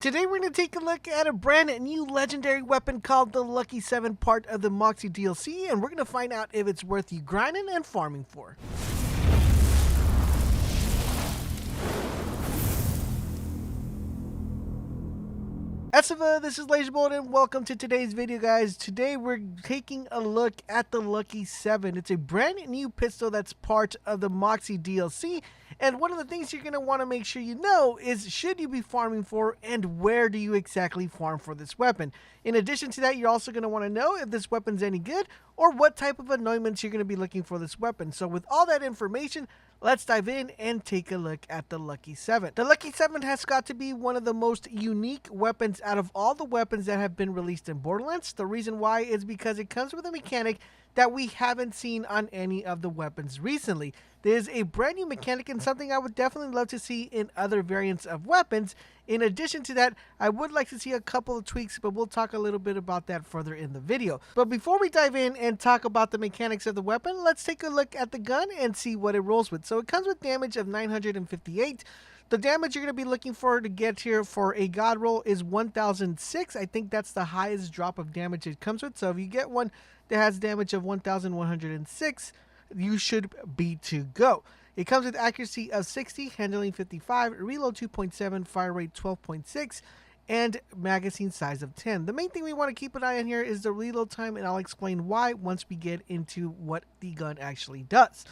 Today we're going to take a look at a brand new legendary weapon called the Lucky 7, part of the Moxxie DLC, and we're going to find out if it's worth you grinding and farming for. Esiva, this is LaserBolt and welcome to today's video, guys. Today we're taking a look at the Lucky 7. It's a brand new pistol that's part of the Moxxie DLC, and one of the things you're going to want to make sure you know is should you be farming for and where do you exactly farm for this weapon. In addition to that, you're also going to want to know if this weapon's any good or what type of anointments you're going to be looking for this weapon. So with all that information, let's dive in and take a look at the Lucky 7. The Lucky 7 has got to be one of the most unique weapons out of all the weapons that have been released in Borderlands. The reason why is because it comes with a mechanic that we haven't seen on any of the weapons recently. There's a brand new mechanic and something I would definitely love to see in other variants of weapons. In addition to that, I would like to see a couple of tweaks, but we'll talk a little bit about that further in the video. But before we dive in and talk about the mechanics of the weapon, let's take a look at the gun and see what it rolls with. So it comes with damage of 958. The damage you're going to be looking for to get here for a god roll is 1006. I think that's the highest drop of damage it comes with. So if you get one that has damage of 1106, you should be to go. It comes with accuracy of 60, handling 55, reload 2.7, fire rate 12.6, and magazine size of 10. The main thing we want to keep an eye on here is the reload time, and I'll explain why once we get into what the gun actually does.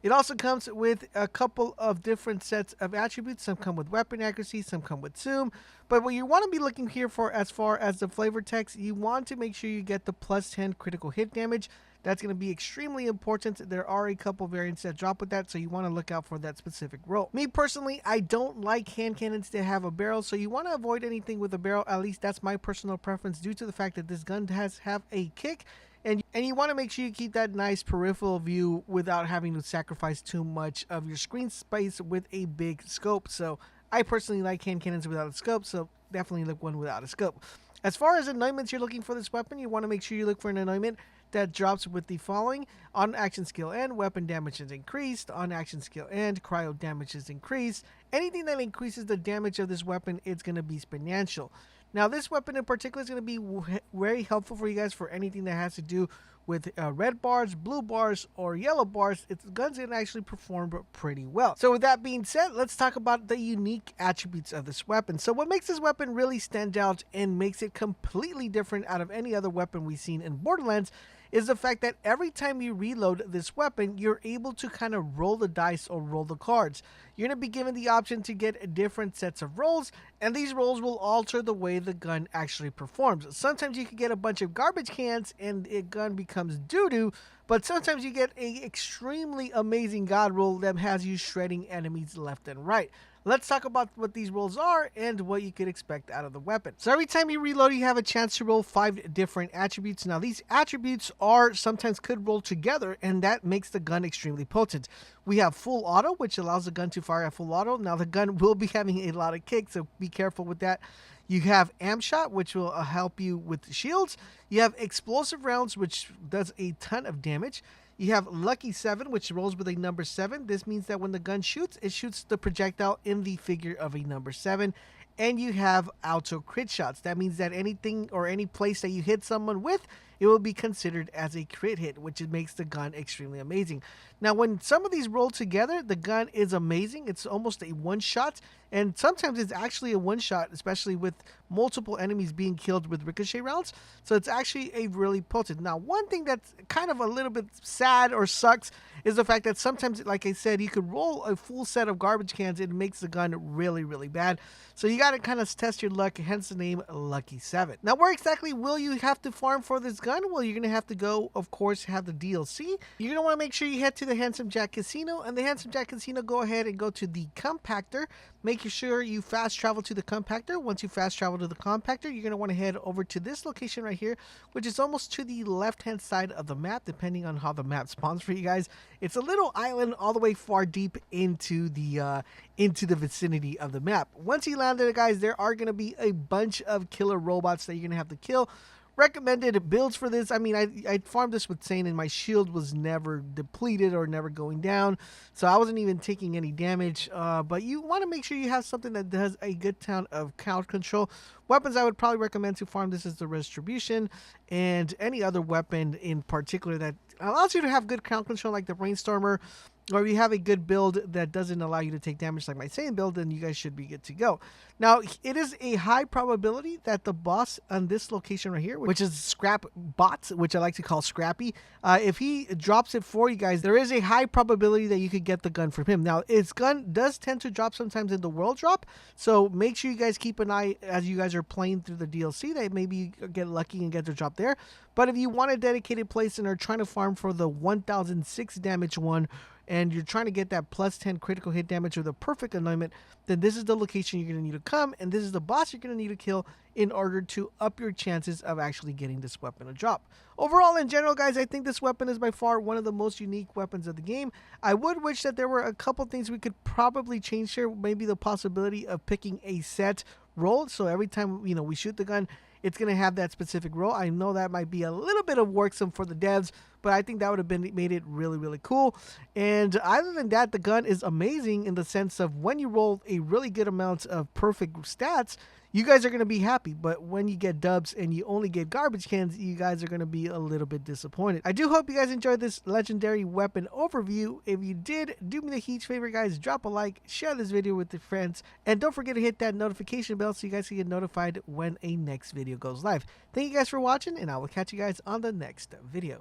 It also comes with a couple of different sets of attributes. Some come with weapon accuracy, some come with zoom. But what you want to be looking here for as far as the flavor text, you want to make sure you get the plus 10 critical hit damage. That's going to be extremely important. There are a couple variants that drop with that, so you want to look out for that specific roll. Me personally, I don't like hand cannons to have a barrel, so you want to avoid anything with a barrel. At least that's my personal preference due to the fact that this gun does have a kick. And you want to make sure you keep that nice peripheral view without having to sacrifice too much of your screen space with a big scope. So I personally like hand cannons without a scope, so definitely look one without a scope. As far as anointments you're looking for this weapon, you want to make sure you look for an anointment that drops with the following: on action skill end, weapon damage is increased; on action skill end, cryo damage is increased. Anything that increases the damage of this weapon, it's going to be exponential. Now, this weapon in particular is going to be very helpful for you guys for anything that has to do with red bars, blue bars, or yellow bars. The gun's going to actually perform pretty well. So with that being said, let's talk about the unique attributes of this weapon. So what makes this weapon really stand out and makes it completely different out of any other weapon we've seen in Borderlands is the fact that every time you reload this weapon, you're able to kind of roll the dice or roll the cards. You're going to be given the option to get different sets of rolls, and these rolls will alter the way the gun actually performs. Sometimes you can get a bunch of garbage cans and the gun becomes doo-doo, but sometimes you get a extremely amazing god roll that has you shredding enemies left and right. Let's talk about what these rolls are and what you could expect out of the weapon. So every time you reload, you have a chance to roll 5 different attributes. Now, these attributes are sometimes could roll together, and that makes the gun extremely potent. We have full auto, which allows the gun to fire at full auto. Now, the gun will be having a lot of kicks, so be careful with that. You have amp shot, which will help you with shields. You have explosive rounds, which does a ton of damage. You have Lucky 7, which rolls with a number 7. This means that when the gun shoots, it shoots the projectile in the figure of a number 7. And you have auto crit shots. That means that anything or any place that you hit someone with, it will be considered as a crit hit, which makes the gun extremely amazing. Now, when some of these roll together, the gun is amazing. It's almost a one-shot, and sometimes it's actually a one-shot, especially with multiple enemies being killed with ricochet rounds. So it's actually a really potent. Now, one thing that's kind of a little bit sad or sucks is the fact that sometimes, like I said, you could roll a full set of garbage cans and it makes the gun really, really bad. So you got to kind of test your luck, hence the name Lucky 7. Now, where exactly will you have to farm for this gun? Well, you're going to have to go, of course, have the DLC. You're going to want to make sure you head to the Handsome Jack Casino, and the Handsome Jack Casino, go ahead and go to the compactor. Make sure you fast travel to the compactor. Once you fast travel to the compactor, you're going to want to head over to this location right here, which is almost to the left-hand side of the map, depending on how the map spawns for you guys. It's a little island all the way far deep into the vicinity of the map. Once you land there, guys, there are going to be a bunch of killer robots that you're going to have to kill. Recommended builds for this. I mean, I farmed this with Sane and my shield was never depleted or never going down, so I wasn't even taking any damage. But you want to make sure you have something that does a good amount of crowd control. Weapons I would probably recommend to farm this is the Retribution, and any other weapon in particular that allows you to have good crowd control, like the Brainstormer. Or if you have a good build that doesn't allow you to take damage like my Saiyan build, then you guys should be good to go. Now, it is a high probability that the boss on this location right here, which is Scrap Bot, which I like to call Scrappy, if he drops it for you guys, there is a high probability that you could get the gun from him. Now, his gun does tend to drop sometimes in the world drop, so make sure you guys keep an eye as you guys are playing through the DLC that maybe you get lucky and get the drop there. But if you want a dedicated place and are trying to farm for the 1006 damage one, and you're trying to get that plus 10 critical hit damage or the perfect alignment, then this is the location you're going to need to come, and this is the boss you're going to need to kill in order to up your chances of actually getting this weapon to drop. Overall, in general, guys, I think this weapon is by far one of the most unique weapons of the game. I would wish that there were a couple things we could probably change here. Maybe the possibility of picking a set role, so every time we shoot the gun, it's going to have that specific role. I know that might be a little bit of worksome for the devs, but I think that would have made it really, really cool. And other than that, the gun is amazing in the sense of when you roll a really good amount of perfect stats, you guys are going to be happy. But when you get dubs and you only get garbage cans, you guys are going to be a little bit disappointed. I do hope you guys enjoyed this legendary weapon overview. If you did, do me the huge favor, guys. Drop a like, share this video with your friends, and don't forget to hit that notification bell so you guys can get notified when a next video goes live. Thank you guys for watching, and I will catch you guys on the next video.